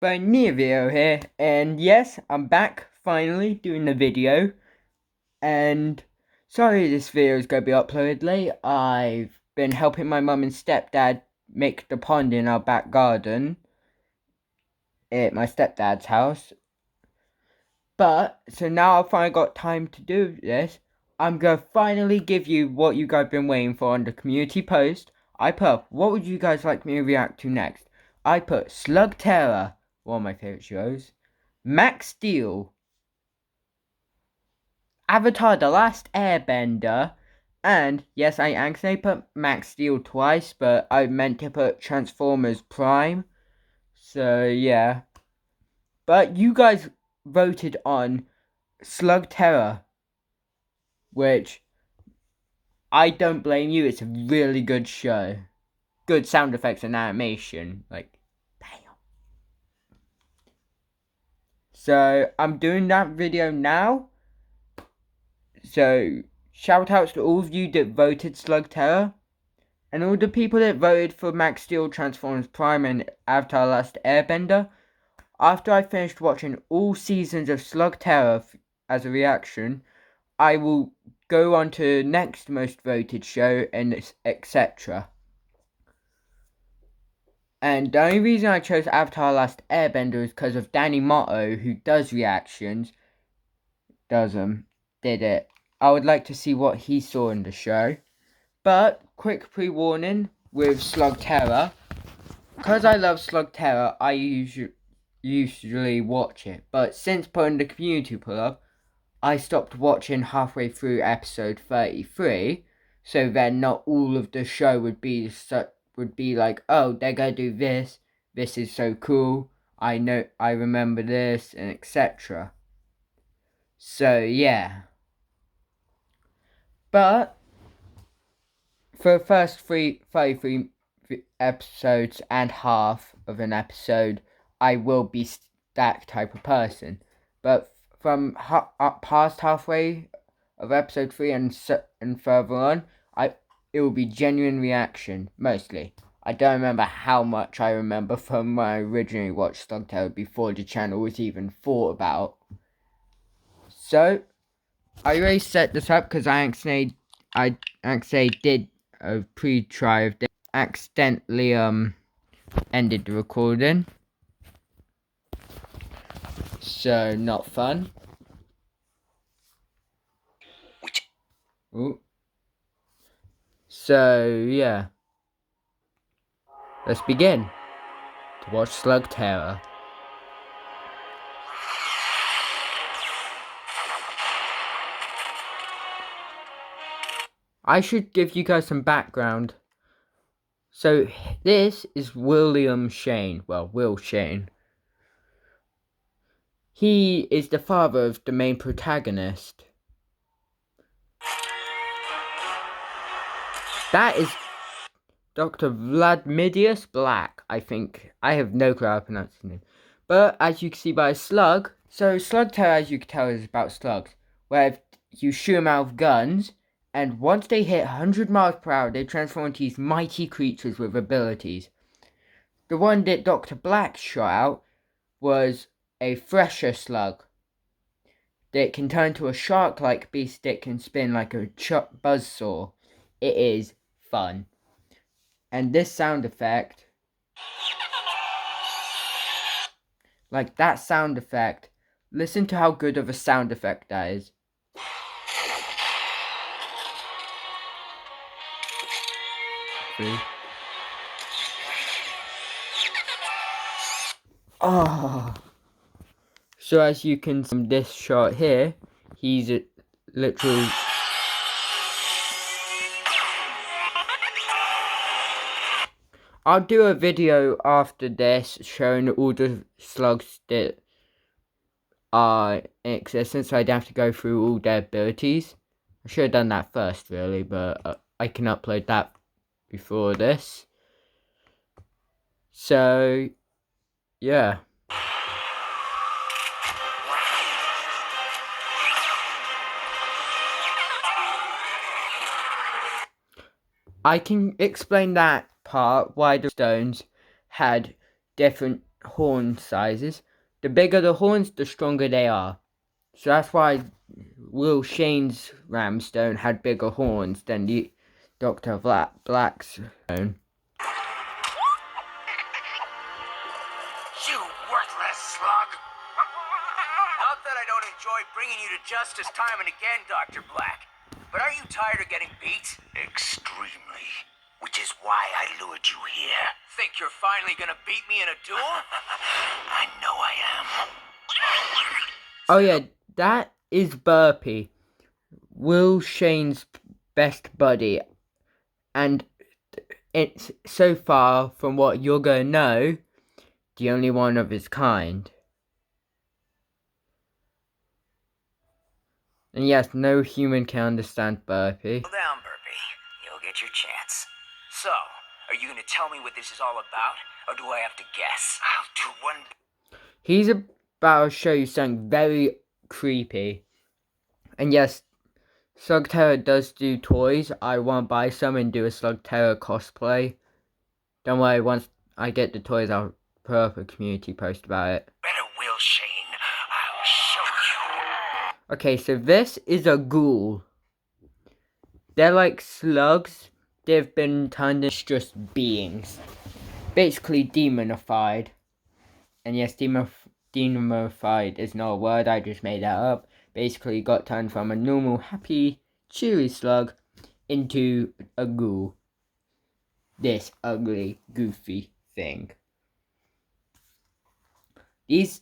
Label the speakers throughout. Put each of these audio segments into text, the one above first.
Speaker 1: But Neo here, and yes, I'm back finally doing the video. And sorry this video is going to be uploaded late. I've been helping my mum and stepdad make the pond in our back garden at my stepdad's house. But so now I've finally got time to do this. I'm going to finally give you what you guys have been waiting for on the community post. I put, what would you guys like me to react to next? I put Slugterra, one of my favourite shows. Max Steel, Avatar The Last Airbender, and yes, I accidentally put Max Steel twice, but I meant to put Transformers Prime. So yeah. But you guys voted on Slugterra, which I don't blame you, it's a really good show. Good sound effects and animation. Like, damn. So I'm doing that video now. So shout outs to all of you that voted Slugterra. And all the people that voted for Max Steel, Transformers Prime, and Avatar Last Airbender. After I finished watching all seasons of Slugterra as a reaction, I will go on to next most voted show and etc. And the only reason I chose Avatar Last Airbender is because of Danny Motto, who does reactions. Did it. I would like to see what he saw in the show. But, quick pre-warning with Slugterra. Because I love Slugterra, I usually watch it. But since putting the community pull up, I stopped watching halfway through episode 33. So then not all of the show would be like, oh, they're gonna do this. This is so cool. I remember this, and etc. So yeah. But for the first 33 episodes and half of an episode, I will be that type of person. But from past halfway of episode 3 and further on, it will be genuine reaction, mostly. I don't remember how much I remember from when I originally watched Slugterra before the channel was even thought about. So, I already set this up because I actually did a pre-try of this. Accidentally ended the recording. So, not fun. Ooh. So, yeah. Let's begin to watch Slugterra. I should give you guys some background. So, this is William Shane. Well, Will Shane. He is the father of the main protagonist. That is Dr. Vladimidius Black, I think. I have no clue how to pronounce his name. But as you can see by Slug, so Slugterra, as you can tell, is about slugs, where you shoot them out of guns, and once they hit 100 miles per hour, they transform into these mighty creatures with abilities. The one that Dr. Black shot out was a Thresher slug that can turn to a shark-like beast that can spin like a buzzsaw. It is fun. And this sound effect, like that sound effect, listen to how good of a sound effect that is. Oh. So as you can see from this shot here, he's literally... I'll do a video after this showing all the slugs that are in existence, so I don't have to go through all their abilities. I should have done that first, really, but I can upload that before this. So, yeah. I can explain that part, why the stones had different horn sizes. The bigger the horns, the stronger they are. So that's why Will Shane's Ramstone had bigger horns than the Dr. Black's own.
Speaker 2: You worthless slug! Not that I don't enjoy bringing you to justice time and again, Dr. Black. But aren't you tired of getting beat? Extremely. Which is why I lured you here. Think you're finally gonna beat me in a duel? I know I am.
Speaker 1: Oh yeah, that is Burpee, Will Shane's best buddy. And it's, so far, from what you're going to know, the only one of his kind. And yes, no human can understand Burpee.
Speaker 2: Slow down, Burpee. You'll get your chance. So, are you gonna tell me what this is all about? Or do I have to guess? I'll do one.
Speaker 1: He's about to show you something very creepy. And yes, Slugterra does do toys. I want to buy some and do a Slugterra cosplay. Don't worry, once I get the toys, I'll put up a community post about it.
Speaker 2: Better, Will Shane. I'll show you.
Speaker 1: Okay, so this is a ghoul. They're like slugs. They've been turned into just beings. Basically demonified. And yes, demonified is not a word, I just made that up. Basically got turned from a normal, happy, cheery slug into a ghoul. This ugly, goofy thing. These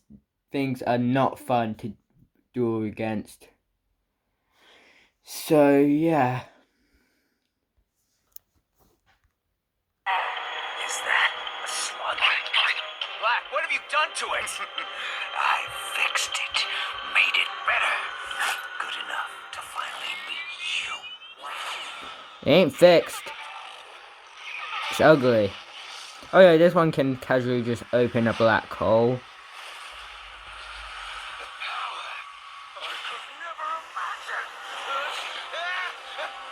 Speaker 1: things are not fun to duel against. So, yeah.
Speaker 2: Is that a slug? Black, what have you done to it? I fixed it. Made it better. Good enough to finally beat you.
Speaker 1: It ain't fixed. It's ugly. Oh yeah, this one can casually just open a black hole.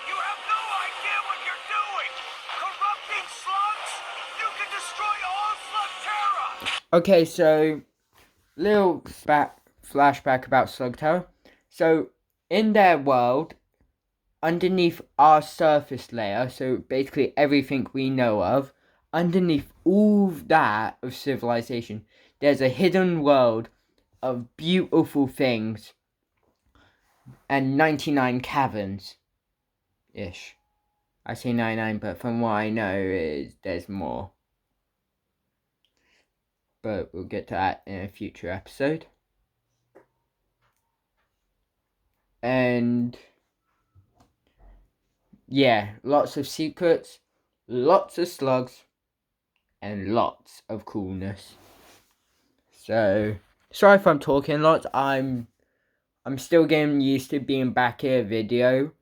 Speaker 2: You have no idea what you're doing! Corrupting slugs! You can destroy all Slugterra!
Speaker 1: Okay, so little flashback about Slugterra. So in their world, underneath our surface layer, so basically everything we know of, underneath all that of civilization, there's a hidden world of beautiful things and 99 caverns ish. I say 99, but from what I know is there's more. But we'll get to that in a future episode. And yeah, lots of secrets, lots of slugs, and lots of coolness. So sorry if I'm talking lots. I'm still getting used to being back in a video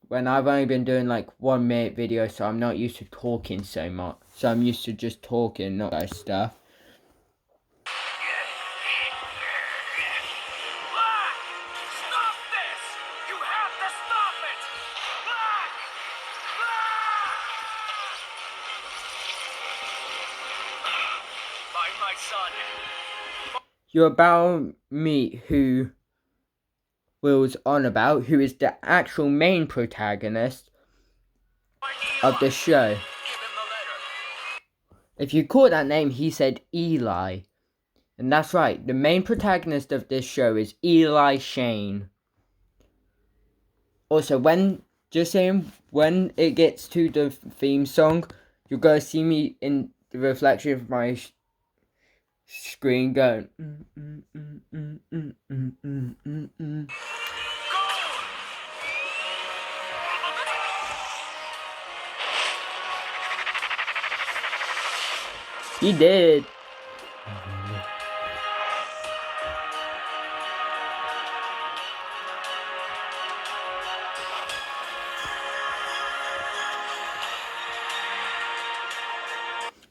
Speaker 1: when I've only been doing like 1 minute videos, so I'm not used to talking so much. So I'm used to just talking, not that stuff.
Speaker 2: Black! Stop this! You have to stop it! Black! Black! Find my son.
Speaker 1: You're about to meet who Will's on about, who is the actual main protagonist of the show.
Speaker 2: Give him the letter.
Speaker 1: If you caught that name, he said Eli. And that's right, the main protagonist of this show is Eli Shane. Also, when it gets to the theme song, you're going to see me in the reflection of my screen going. He did.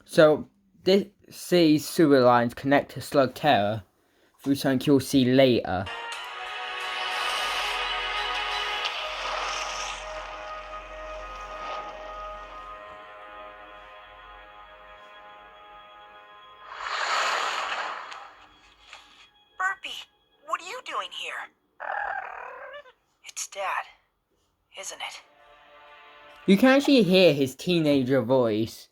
Speaker 1: So, this city's sewer lines connect to Slugterra through something you'll see later.
Speaker 2: doing here? It's Dad, isn't it?
Speaker 1: You can actually hear his teenager voice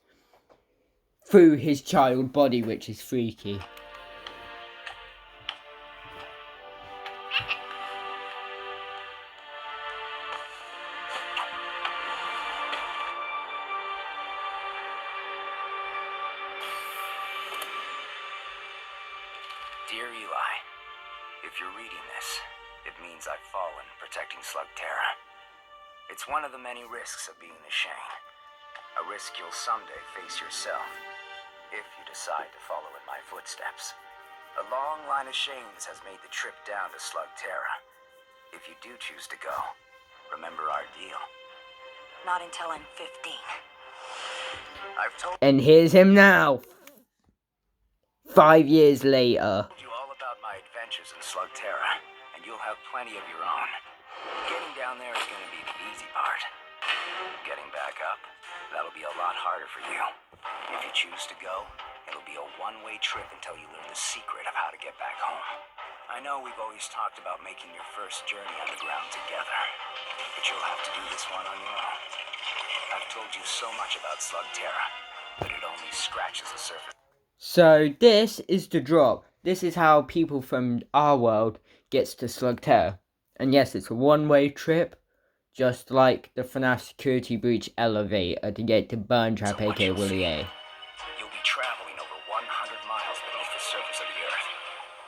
Speaker 1: through his child body, which is freaky.
Speaker 2: Dear Eli, if you're reading this, it means I've fallen protecting Slugterra. It's one of the many risks of being a Shane. A risk you'll someday face yourself, if you decide to follow in my footsteps. A long line of Shanes has made the trip down to Slugterra. If you do choose to go, remember our deal. Not until I'm 15. I've told
Speaker 1: And here's him now, 5 years later.
Speaker 2: you all about my adventures in Slugterra, and you'll have plenty of your own. Getting down there is going to be the easy part. Getting back up, that'll be a lot harder for you. If you choose to go, it'll be a one-way trip until you learn the secret of how to get back home. I know we've always talked about making your first journey underground together, but you'll have to do this one on your own. I've told you so much about Slugterra, but it only scratches the surface.
Speaker 1: So this is the drop. This is how people from our world gets to Slugterra. And yes, it's a one-way trip, just like the FNAF security breach elevator to get to Burntrap,
Speaker 2: So what
Speaker 1: aka
Speaker 2: you'll
Speaker 1: Willie
Speaker 2: see,
Speaker 1: A.
Speaker 2: You'll be traveling over 100 miles beneath the surface of the Earth,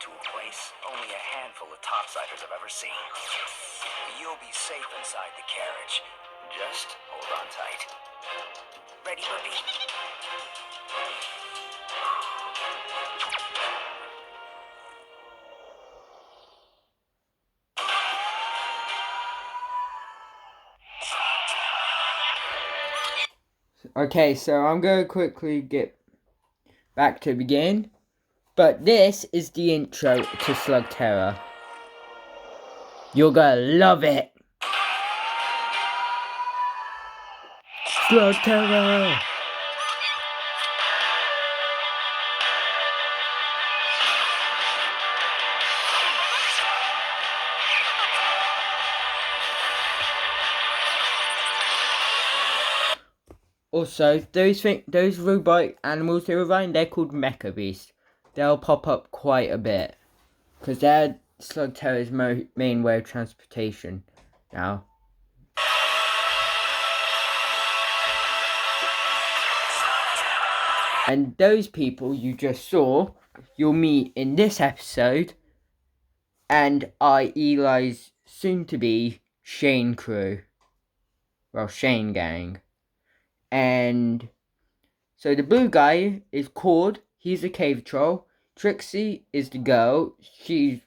Speaker 2: to a place only a handful of topsiders have ever seen. You'll be safe inside the carriage. Just hold on tight. Ready, Ruby?
Speaker 1: Okay, so I'm going to quickly get back to begin. But this is the intro to Slugterra. You're gonna love it! Slugterra! Also, those robot animals they were riding, they're called Mecha Beasts. They'll pop up quite a bit. Because they're Slugterra's main way of transportation now. And those people you just saw, you'll meet in this episode. And Eli's soon-to-be Shane crew. Well, Shane gang. And so the blue guy is Cord. He's a cave troll. Trixie is the girl. She's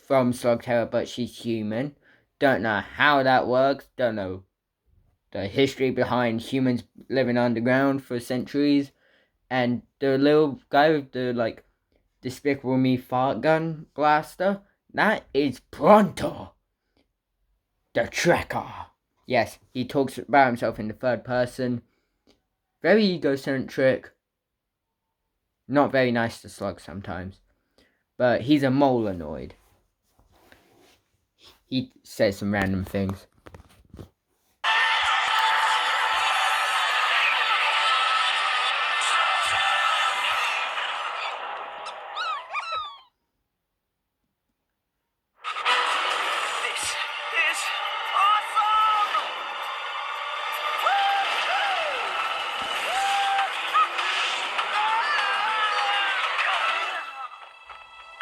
Speaker 1: from Slugterra, but she's human. Don't know how that works. Don't know the history behind humans living underground for centuries. And the little guy with the Despicable Me fart gun blaster, that is Pronto, the Trekker. Yes, he talks about himself in the third person. Very egocentric. Not very nice to Slug sometimes. But he's a Molanoid. He says some random things.
Speaker 2: This is awesome!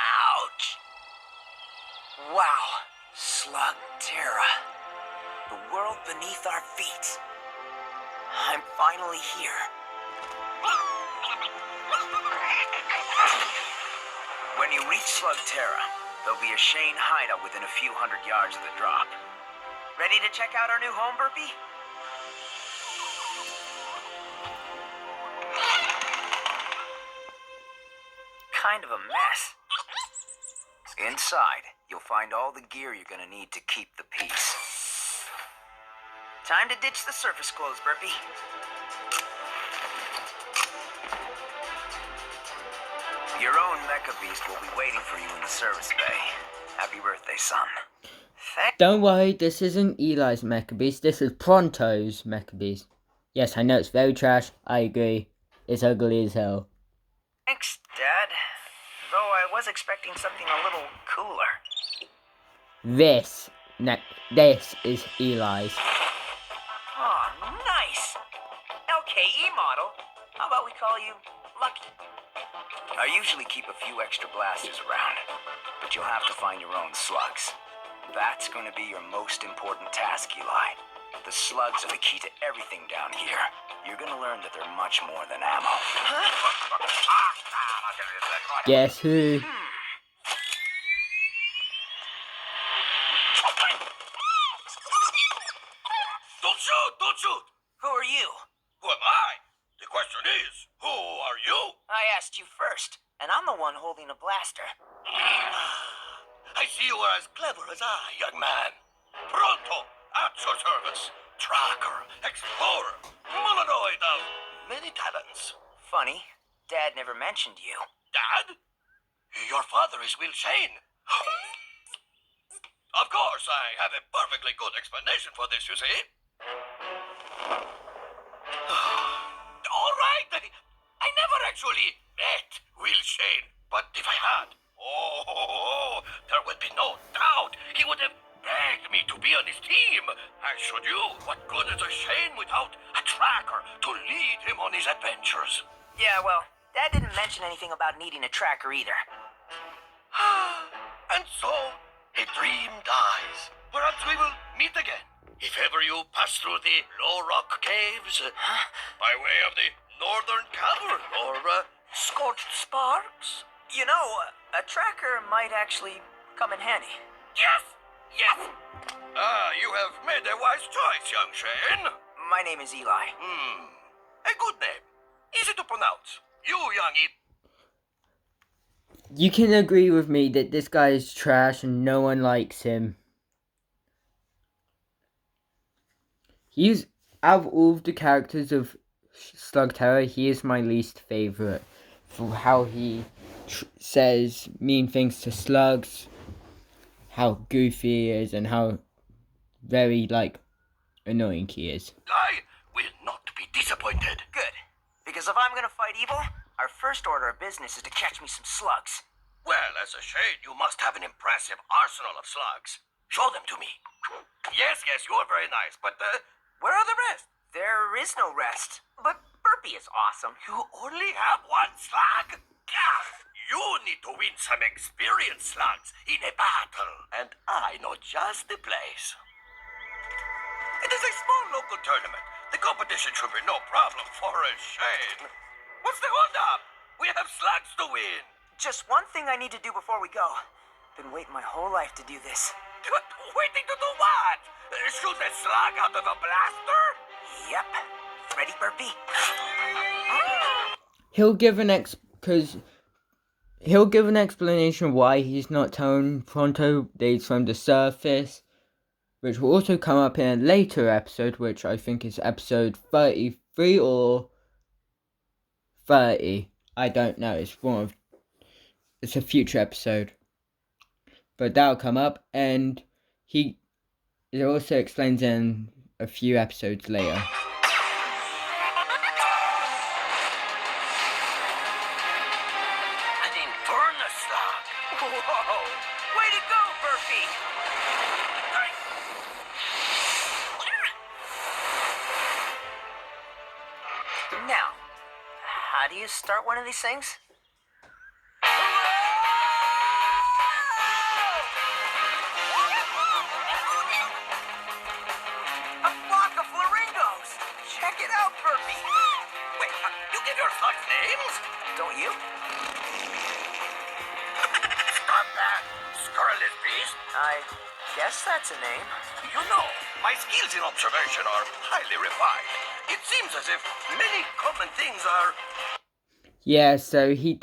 Speaker 2: Ouch! Wow, Slugterra. The world beneath our feet. I'm finally here. When you reach Slugterra, there'll be a Shane hideout within a few hundred yards of the drop. Ready to check out our new home, Burpee? Kind of a mess. Inside, you'll find all the gear you're gonna need to keep the peace. Time to ditch the surface clothes, Burpee. Your own Mecha Beast will be waiting for you in the service bay. Happy birthday, son.
Speaker 1: Don't worry, this isn't Eli's Mecha Beast, this is Pronto's Mecha Beast. Yes, I know it's very trash, I agree. It's ugly as hell.
Speaker 2: Thanks, Dad. Though I was expecting something a little cooler.
Speaker 1: This is Eli's.
Speaker 2: Oh, nice. LKE model. How about we call you Lucky? I usually keep a few extra blasters around, but you'll have to find your own slugs. That's going to be your most important task, Eli. The slugs are the key to everything down here. You're going to learn that they're much more than ammo.
Speaker 1: Guess who?
Speaker 2: Don't shoot! Don't shoot! Who are you? Who am I? The question is, who are you? I asked you first, and I'm the one holding a blaster. I see you are as clever as I, young man. Pronto, at your service. Tracker, explorer, humanoid of many talents. Funny, Dad never mentioned you. Dad? Your father is Will Shane. Of course, I have a perfectly good explanation for this, you see. All right, I never actually met Will Shane, but if I had, there would be no doubt he would have begged me to be on his team. I should you. What good is a Shane without a tracker to lead him on his adventures? Yeah, well, Dad didn't mention anything about needing a tracker either. And so, a dream dies. Perhaps we will meet again. If ever you pass through the Low Rock Caves, by way of the Northern Cavern, or Scorched Sparks. You know, a tracker might actually come in handy. Yes! Yes! You have made a wise choice, young Shane. My name is Eli. A good name. Easy to pronounce. You, young
Speaker 1: You can agree with me that this guy is trash and no one likes him. He's, out of all of the characters of Slug Terror, he is my least favourite. For how he says mean things to slugs, how goofy he is, and how very, annoying he is.
Speaker 2: I will not be disappointed. Good. Because if I'm gonna fight evil, our first order of business is to catch me some slugs. Well, as a Shade, you must have an impressive arsenal of slugs. Show them to me. Yes, you are very nice, but where are the rest? There is no rest. But Burpee is awesome. You only have one slug? Gah! You need to win some experienced slugs in a battle, and I know just the place. It is a small local tournament. The competition should be no problem for a Shane. What's the holdup? We have slugs to win. Just one thing I need to do before we go. Been waiting my whole life to do this. Waiting to do what? Shoot a slug out of a blaster? Yep. Ready, Burpee?
Speaker 1: He'll give an explanation why he's not telling Pronto that he's from the surface, which will also come up in a later episode, which I think is episode 33 or 30. I don't know. It's a future episode, but that'll come up, and it also explains in a few episodes later.
Speaker 2: Whoa! Way to go, Burpee! Now, how do you start one of these things? A flock of flamingos! Check it out, Burpee! Wait, you give your slugs names? Don't you? Scurrilous beast? I guess that's a name. You know, my skills in observation are highly refined. It seems as if many common things are...
Speaker 1: Yeah, so he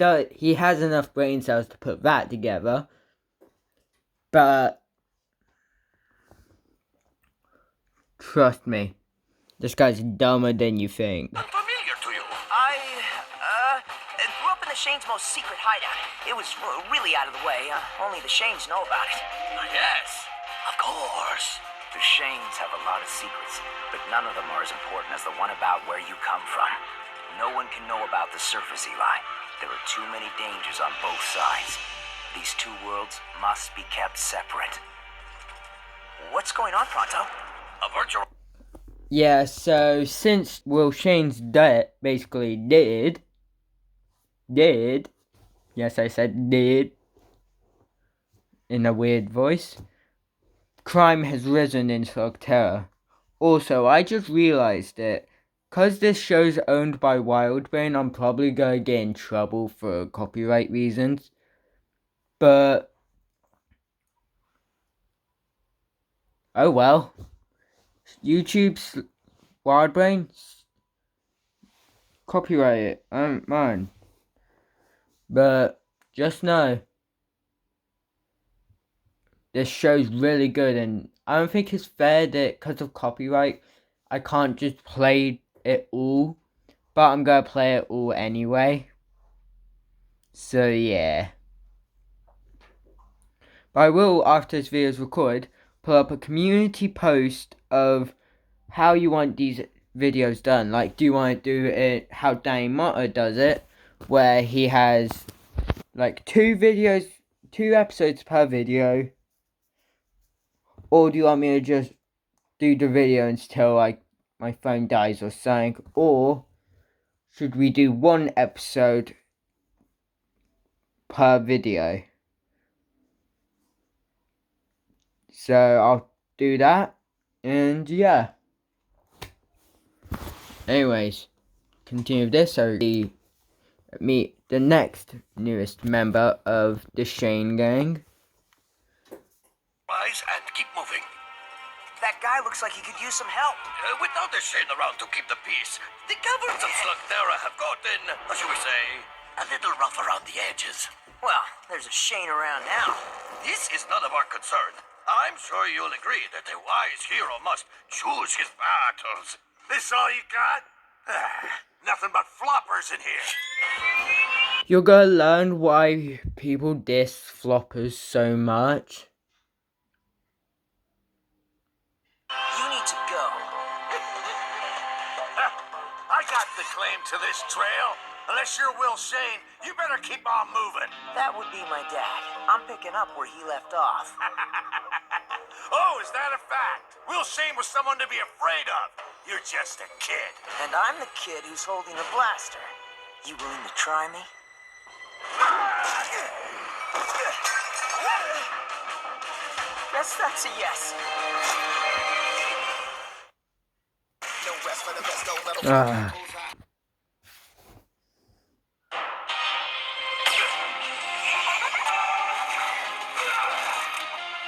Speaker 1: has enough brain cells to put that together. But trust me, this guy's dumber than you think.
Speaker 2: Unfamiliar to you. I grew up in the Shane's most secret hideout. It was really out of the way. Only the Shanes know about it. Yes, of course. The Shanes have a lot of secrets, but none of them are as important as the one about where you come from. No one can know about the surface, Eli. There are too many dangers on both sides. These two worlds must be kept separate. What's going on, Pronto? A virtual...
Speaker 1: Yeah, so since Will Shane's basically did, yes, I said did, in a weird voice, crime has risen in Slugterra. Also, I just realized it. Cause this show's owned by Wildbrain, I'm probably gonna get in trouble for copyright reasons. But oh well. YouTube's Wildbrain, copyright it. I don't mind. But just know this show's really good, and I don't think it's fair that because of copyright I can't just play it all. But I'm gonna play it all anyway. So yeah. But I will, after this video is recorded, put up a community post of how you want these videos done. Like, do you want to do it how Danny Motta does it, where he has like 2 episodes per video? Or do you want me to just do the video until like my phone dies or something? Or should we do 1 episode per video? So I'll do that, and yeah. Anyways, continue with this. So we meet the next newest member of the Shane gang.
Speaker 2: Rise and keep moving. That guy looks like he could use some help. Without a Shane around to keep the peace, the governors of Slugterra have gotten, what should we say, a little rough around the edges. Well, there's a Shane around now. This is none of our concern. I'm sure you'll agree that a wise hero must choose his battles. This all you got? Nothing but floppers in here.
Speaker 1: You're gonna learn why people diss floppers so much.
Speaker 2: You need to go. I got the claim to this trail. Unless you're Will Shane, you better keep on moving. That would be my dad. I'm picking up where he left off. Oh, is that a fact? Will Shane was someone to be afraid of. You're just a kid. And I'm the kid who's holding a blaster. You willing to try me? Guess that's a yes. No rest for the best, no metal.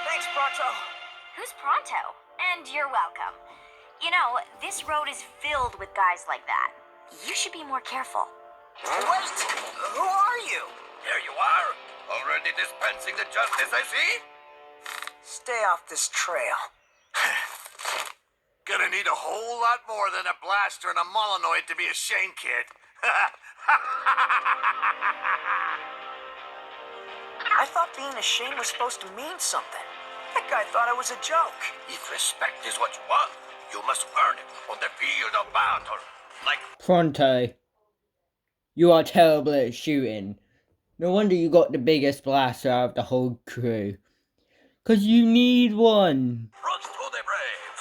Speaker 2: Thanks, Pronto.
Speaker 3: Who's Pronto? And you're welcome. You know, this road is filled with guys like that. You should be more careful.
Speaker 2: Wait! Who are you? There you are. Already dispensing the justice, I see. Stay off this trail. Gonna need a whole lot more than a blaster and a Molinoid to be a Shane kid. I thought being a Shane was supposed to mean something. That guy thought it was a joke. If respect is what you want, you must earn it on the field of battle. Like
Speaker 1: Pronto, you are terrible at shooting. No wonder you got the biggest blaster out of the whole crew. 'Cause you need one.
Speaker 2: runs to the brave.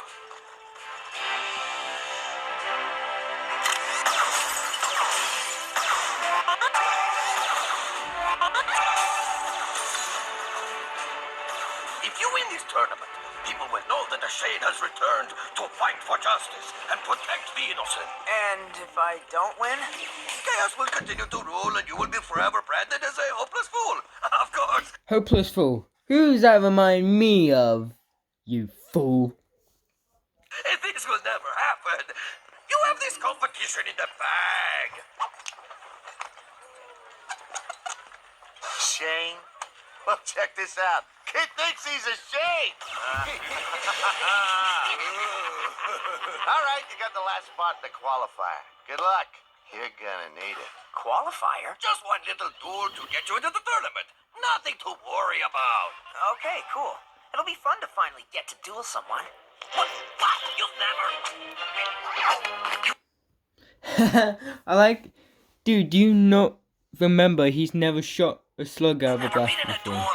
Speaker 2: If you win this tournament, people will know that the Shane has returned to fight for justice and protect the innocent. And if I don't win? Chaos will continue to rule and you will be forever branded as a hopeless fool. Of course.
Speaker 1: Hopeless fool. Who does that remind me of, you fool?
Speaker 2: This will never happen. You have this competition in the bag. Shane? Well, check this out. Kid thinks he's a Shane. All right, you got the last spot in the qualifier. Good luck. You're gonna need it. Qualifier?
Speaker 4: Just one little duel to get you into the tournament. Nothing to worry about.
Speaker 2: Okay, cool. It'll be fun to finally get to duel someone.
Speaker 4: What? You've never...
Speaker 1: I like, dude, do you not remember he's never shot a slug out of a
Speaker 4: Never
Speaker 1: glass
Speaker 4: been in a
Speaker 1: before?
Speaker 4: duel,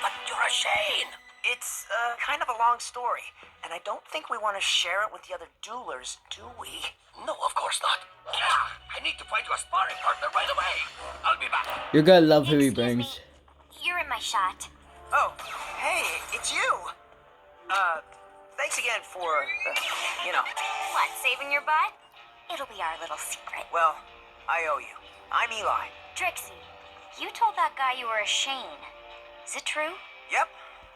Speaker 4: but you're a Shane.
Speaker 2: It's kind of a long story, and I don't think we want to share it with the other duelers, do we?
Speaker 4: No, of course not. I need to find you a sparring partner right away. I'll be back.
Speaker 1: You're gonna love who he
Speaker 3: Excuse me.
Speaker 1: brings.
Speaker 3: You're in my shot.
Speaker 2: Oh, hey, it's you! Thanks again for,
Speaker 3: What, saving your butt? It'll be our little secret.
Speaker 2: well, I owe you. I'm Eli.
Speaker 3: Trixie, you told that guy you were a Shane. Is it true?
Speaker 2: Yep,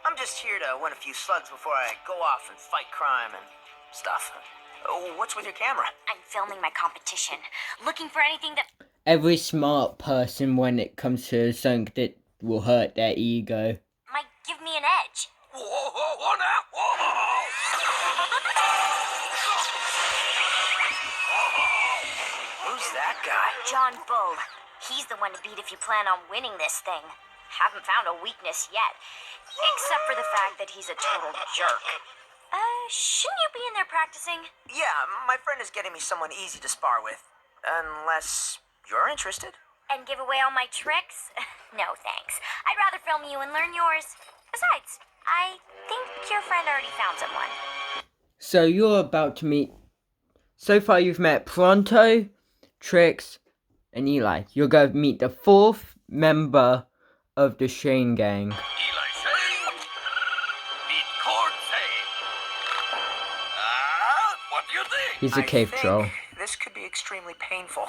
Speaker 2: I'm just here to win a few slugs before I go off and fight crime and stuff. Oh, what's with your camera?
Speaker 3: I'm filming my competition, looking for anything that...
Speaker 1: Every smart person, when it comes to something that will hurt their ego.
Speaker 3: might give me an edge.
Speaker 4: Whoa now. Whoa.
Speaker 2: Who's that guy?
Speaker 3: John Bull. He's the one to beat if you plan on winning this thing. Haven't found a weakness yet, except for the fact that he's a total jerk. Shouldn't you be in there practicing?
Speaker 2: Yeah, my friend is getting me someone easy to spar with. Unless you're interested.
Speaker 3: And give away all my tricks? No, thanks. I'd rather film you and learn yours. Besides, I think your friend already found someone.
Speaker 1: So you're about to meet. So far, you've met Pronto, Trix, and Eli. You're going to meet the fourth member of the Shane gang.
Speaker 4: Eli Shane. Meet Cord Shane. What do you think?
Speaker 1: He's a cave troll.
Speaker 2: This could be extremely painful.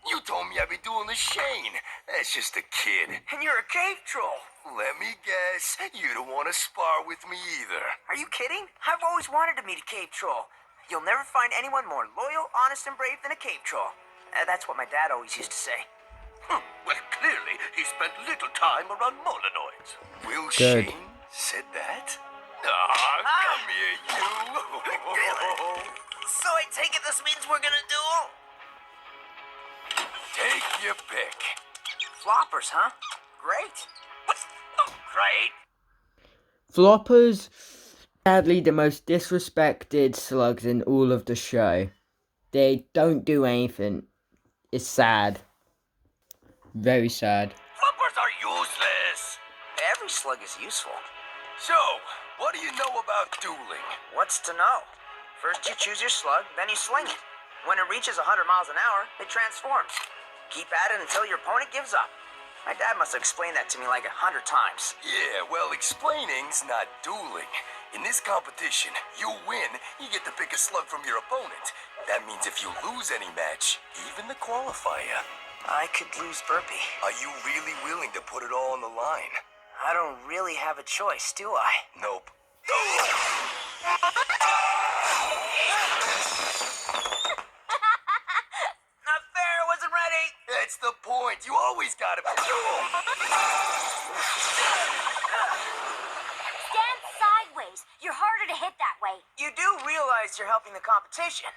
Speaker 4: You told me I'd be doing the Shane. That's just a kid.
Speaker 2: And you're a cave troll.
Speaker 4: Let me guess, you don't want to spar with me either.
Speaker 2: Are you kidding? I've always wanted to meet a cave troll. You'll never find anyone more loyal, honest, and brave than a cave troll. That's what my dad always used to say.
Speaker 4: Well, clearly, he spent little time around Molinoids. Will
Speaker 1: Good.
Speaker 4: Shane said that? Come here, you.
Speaker 2: So I take it this means we're gonna duel?
Speaker 4: Take your pick.
Speaker 2: Floppers, huh? Great.
Speaker 4: Great.
Speaker 1: Floppers, sadly the most disrespected slugs in all of the show. They don't do anything. It's sad. Very sad.
Speaker 4: Floppers are useless.
Speaker 2: Every slug is useful.
Speaker 4: So, what do you know about dueling?
Speaker 2: What's to know? First you choose your slug, then you sling it. When it reaches 100 miles an hour, it transforms. Keep at it until your opponent gives up. My dad must have explained that to me like 100 times.
Speaker 4: Yeah, well, explaining's not dueling. In this competition, you win, you get to pick a slug from your opponent. That means if you lose any match, even the qualifier,
Speaker 2: I could lose Burpee.
Speaker 4: are you really willing to put it all on the line?
Speaker 2: I don't really have a choice, do I?
Speaker 4: Nope.
Speaker 2: Not fair, I wasn't ready.
Speaker 4: That's the point. You always gotta be.
Speaker 3: Stand sideways. You're harder to hit that way.
Speaker 2: You do realize you're helping the competition.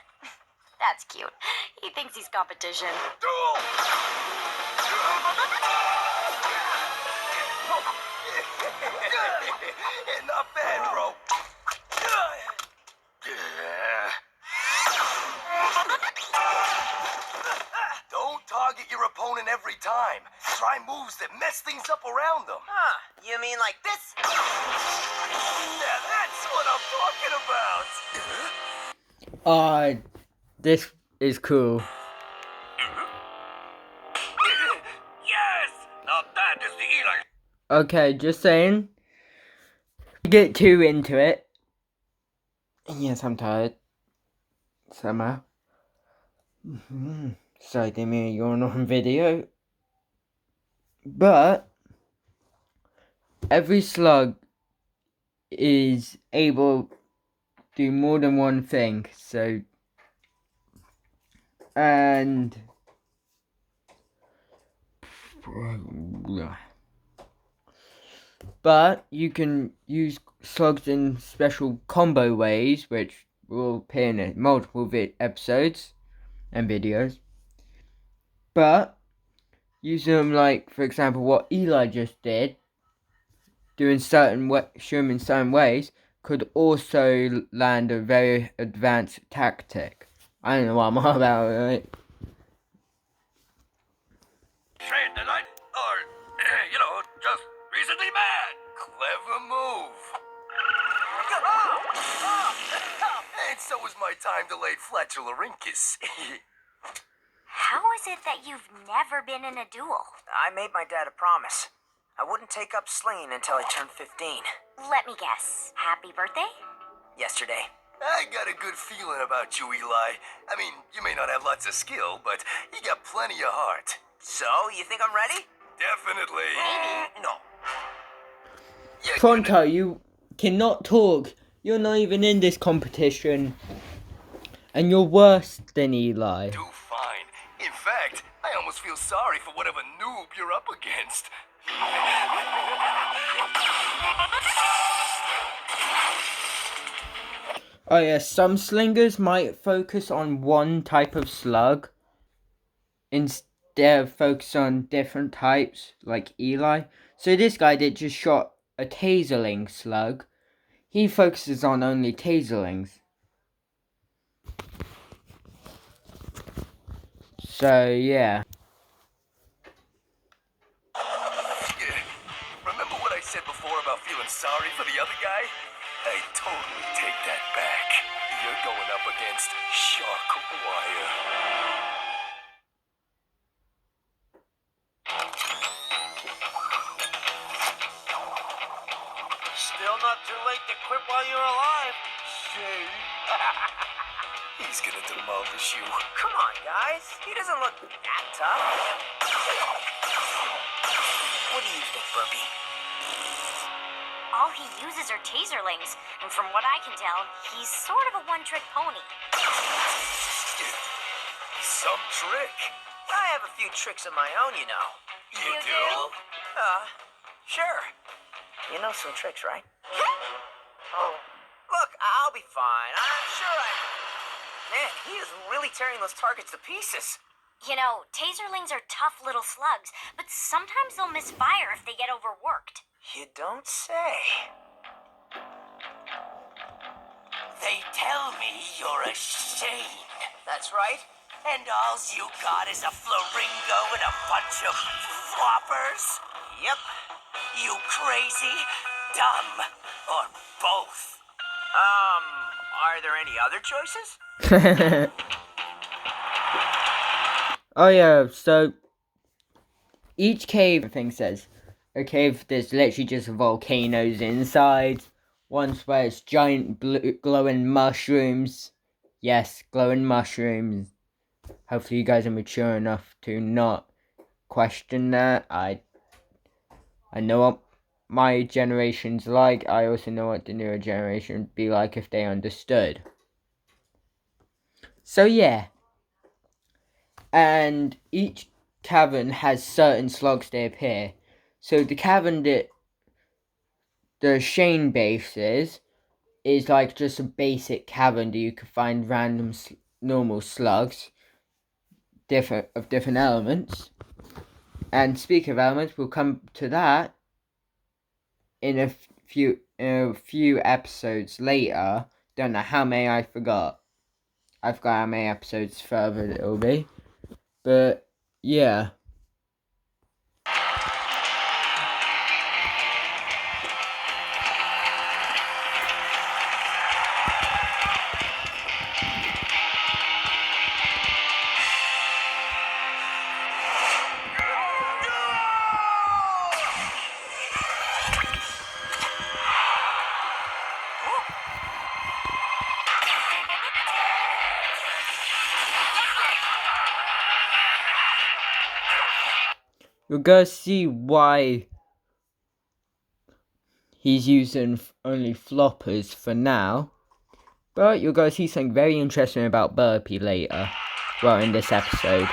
Speaker 3: That's cute. He thinks he's competition.
Speaker 4: Duel! Not bad, bro. Don't target your opponent every time. Try moves that mess things up around them.
Speaker 2: Huh, you mean like this?
Speaker 4: Now that's what I'm talking about.
Speaker 1: This is cool.
Speaker 4: Yes! Now that is the Eli.
Speaker 1: Okay, just saying. Get too into it. Yes, I'm tired. Somehow. Sorry, didn't mean to yawn on video. But every slug is able to do more than one thing, so and but you can use slugs in special combo ways, which will appear in multiple episodes and videos. But using them like, for example, what Eli just did, doing show him in certain ways, could also land a very advanced tactic. I don't know what I'm on about, right?
Speaker 4: Trained tonight? Or, just recently mad? Clever move. And so was my time delayed flatularincus.
Speaker 3: How is it that you've never been in a duel?
Speaker 2: I made my dad a promise. I wouldn't take up slinging until I turned 15.
Speaker 3: Let me guess. Happy birthday?
Speaker 2: Yesterday.
Speaker 4: I got a good feeling about you, Eli. I mean, you may not have lots of skill, but you got plenty of heart.
Speaker 2: So, you think I'm ready?
Speaker 4: Definitely.
Speaker 2: No.
Speaker 4: Yeah,
Speaker 1: Pronto, you cannot talk. You're not even in this competition. And you're worse than Eli.
Speaker 4: do fine. In fact, I almost feel sorry for whatever noob you're up against.
Speaker 1: Oh yeah, some slingers might focus on one type of slug instead of focus on different types, like Eli. So this guy that just shot a taserling slug, he focuses on only taserlings. So yeah.
Speaker 4: Remember what I said before about feeling sorry for the other guy? I totally take that back. You're going up against Sharkwire.
Speaker 2: Still not too late to quit while you're alive.
Speaker 4: Shane. He's gonna demolish you.
Speaker 2: Come on, guys. He doesn't look that tough. What do you think, Burpee?
Speaker 3: All he uses are taserlings, and from what I can tell, he's sort of a one-trick pony.
Speaker 4: Some trick.
Speaker 2: I have a few tricks of my own, you know.
Speaker 4: You do?
Speaker 2: Sure. You know some tricks, right? Oh. Look, I'll be fine. I'm sure I... Man, he is really tearing those targets to pieces.
Speaker 3: You know, taserlings are tough little slugs, but sometimes they'll misfire if they get overworked.
Speaker 2: You don't say.
Speaker 4: They tell me you're a Shane.
Speaker 2: That's right.
Speaker 4: And all you got is a Flaringo and a bunch of floppers?
Speaker 2: Yep.
Speaker 4: You crazy, dumb, or both?
Speaker 2: Are there any other choices?
Speaker 1: Oh yeah, so each cave thing says a cave there's literally just volcanoes inside. One's where it's giant blue glowing mushrooms. Yes, glowing mushrooms. Hopefully you guys are mature enough to not question that. I know what my generation's like. I also know what the newer generation would be like if they understood. So yeah. And each cavern has certain slugs that appear. So the cavern that the Shane base is like just a basic cavern that you can find random normal slugs of different elements. And speaking of elements, we'll come to that in a few episodes later. Don't know how many I forgot. I forgot how many episodes further it will be. But yeah. You're gonna see why he's using only floppers for now. But you're gonna see something very interesting about Burpee later. Well, in this episode.
Speaker 2: Not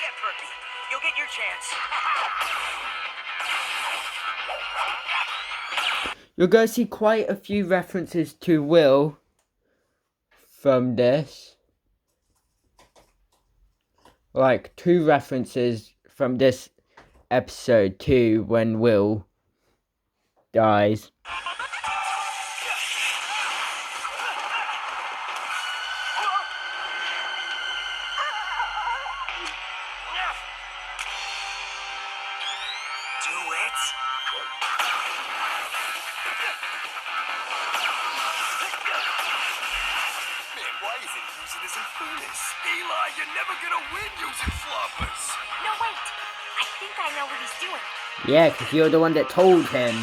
Speaker 2: yet, Burpee. You'll get your chance.
Speaker 1: You're gonna see quite a few references to Will from this. like 2 references from this episode to when Will dies.
Speaker 2: Do it.
Speaker 4: Man, why isn't he using his furnace? Eli, you're never gonna win using floppers.
Speaker 3: No, wait. I think I know what he's doing.
Speaker 1: Yeah, because you're the one that told him.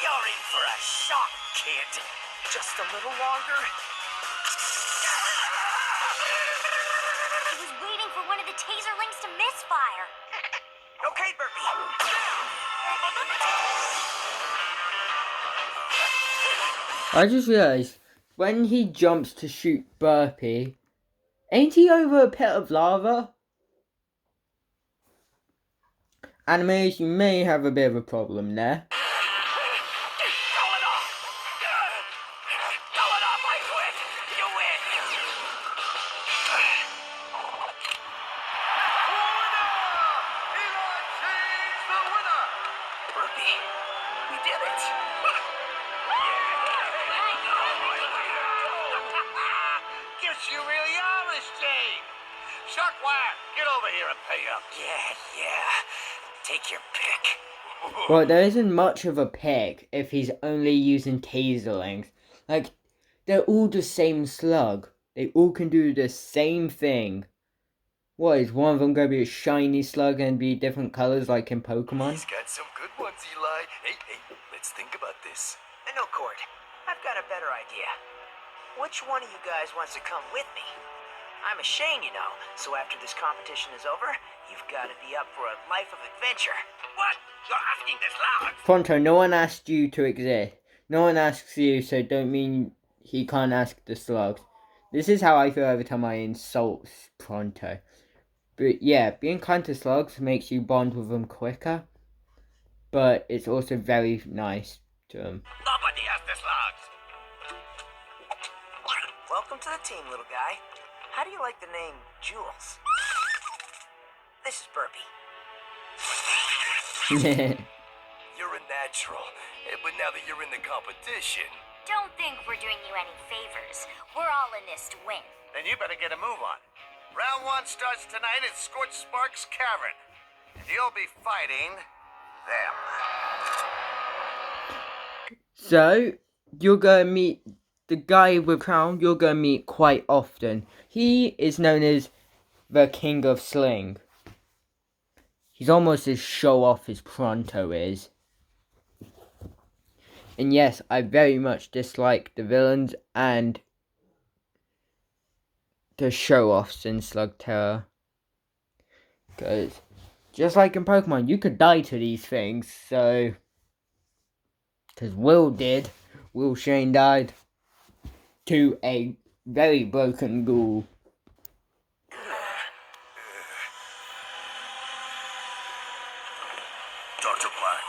Speaker 2: You're in for a shock, kid. Just a little longer.
Speaker 3: He was waiting for one of the taserlings to misfire.
Speaker 2: Okay, Burpee.
Speaker 1: I just realised, when he jumps to shoot Burpee, ain't he over a pit of lava? Animes, you may have a bit of a problem there.
Speaker 2: Go it off! Go it off, I quit! You win!
Speaker 4: Eli Shane's the winner.
Speaker 2: Burpee, we did it!
Speaker 5: Guess you really are a Shane. Shockwire, get over here and pay up.
Speaker 2: Yeah. Take your pick.
Speaker 1: Well, there isn't much of a pick if he's only using taserlings. Like, they're all the same slug. They all can do the same thing. What, is one of them going to be a shiny slug and be different colors like in Pokemon?
Speaker 4: He's got some good ones, Eli. Hey, let's think about this.
Speaker 2: No, Cord. I've got a better idea. Which one of you guys wants to come with me? I'm a Shane, you know, so after this competition is over, you've got to be up for a life of adventure.
Speaker 5: What? You're asking this loud?
Speaker 1: Pronto, no one asked you to exist. No one asks you, so don't mean he can't ask the slugs. This is how I feel every time I insult Pronto. But yeah, being kind to slugs makes you bond with them quicker. But it's also very nice to them.
Speaker 5: Nobody asked this loud.
Speaker 2: Welcome to the team, little guy. How do you like the name Jules? This is Burpee.
Speaker 4: You're a natural. But now that you're in the competition,
Speaker 3: Don't think we're doing you any favors. We're all in this to win.
Speaker 5: Then you better get a move on. Round 1 starts tonight at Scorch Sparks Cavern. And you'll be fighting them.
Speaker 1: So, you're going to meet the guy with crown you're going to meet quite often. He is known as the King of Sling. He's almost as show-off as Pronto is. And yes, I very much dislike the villains and the show-offs in Slugterra. Because, just like in Pokemon, you could die to these things, so... Because Will did. Will Shane died to a very broken ghoul.
Speaker 4: Dr. Black,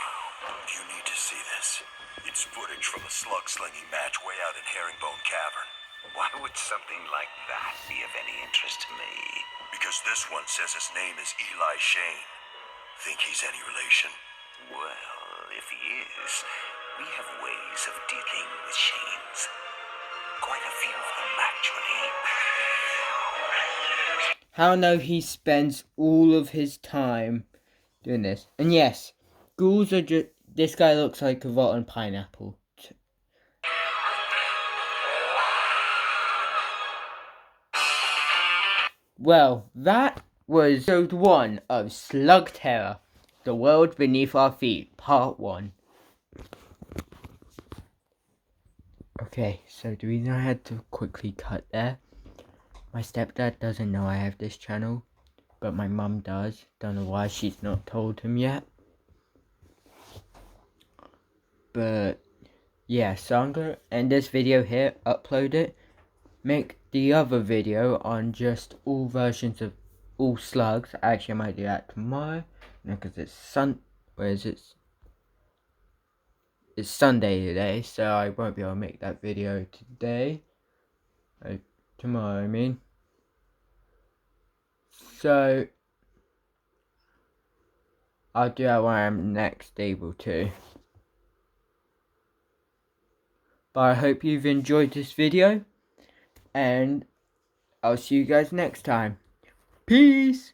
Speaker 4: you need to see this. It's footage from a slug-slinging match way out in Herringbone Cavern.
Speaker 5: Why would something like that be of any interest to me?
Speaker 4: Because this one says his name is Eli Shane. Think he's any relation?
Speaker 5: Well, if he is, we have ways of dealing with Shanes. Quite a few of them, actually.
Speaker 1: How no, he spends all of his time doing this. And yes, ghouls are just... This guy looks like a rotten pineapple. Well, that was episode 1 of Slugterra, The World Beneath Our Feet, Part 1. Okay, so the reason I had to quickly cut there, my stepdad doesn't know I have this channel, but my mum does. Don't know why she's not told him yet. But yeah, so I'm gonna end this video here, upload it, make the other video on just all versions of all slugs. Actually, I might do that tomorrow, because it's it's Sunday today, so I won't be able to make that video today. Tomorrow, I mean. So, I'll do that when I'm next able to. But I hope you've enjoyed this video, and I'll see you guys next time. Peace!